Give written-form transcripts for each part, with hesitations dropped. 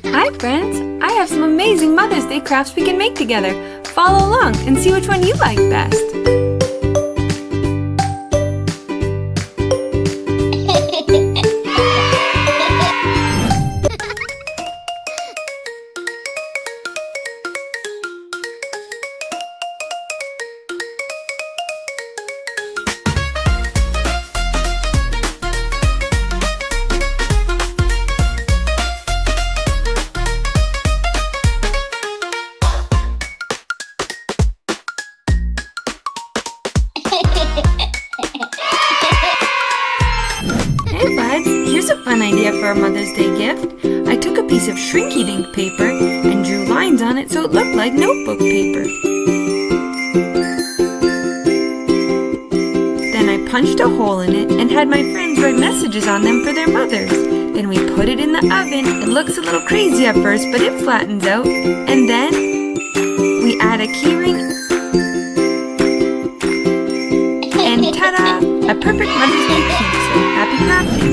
Hi friends! I have some amazing Mother's Day crafts we can make together. Follow along and see which one you like best. Hey buds, here's a fun idea for a Mother's Day gift. I took a piece of Shrinky Dink paper and drew lines on it so it looked like notebook paper. Then I punched a hole in it and had my friends write messages on them for their mothers. Then we put it in the oven. It looks a little crazy at first, but it flattens out. And then we add a keyring. And ta-da! A perfect Mother's Day keepsake. Happy crafting!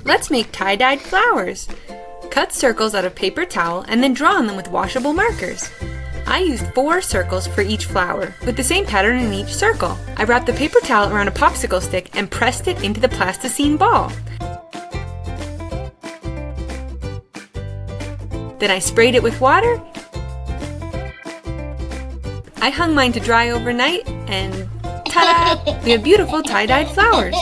Let's make tie-dyed flowers. Cut circles out of paper towel and then draw on them with washable markers. I used 4 circles for each flower, with the same pattern in each circle. I wrapped the paper towel around a popsicle stick and pressed it into the plasticine ball. Then I sprayed it with water. I hung mine to dry overnight and ta-da! We have beautiful tie-dyed flowers.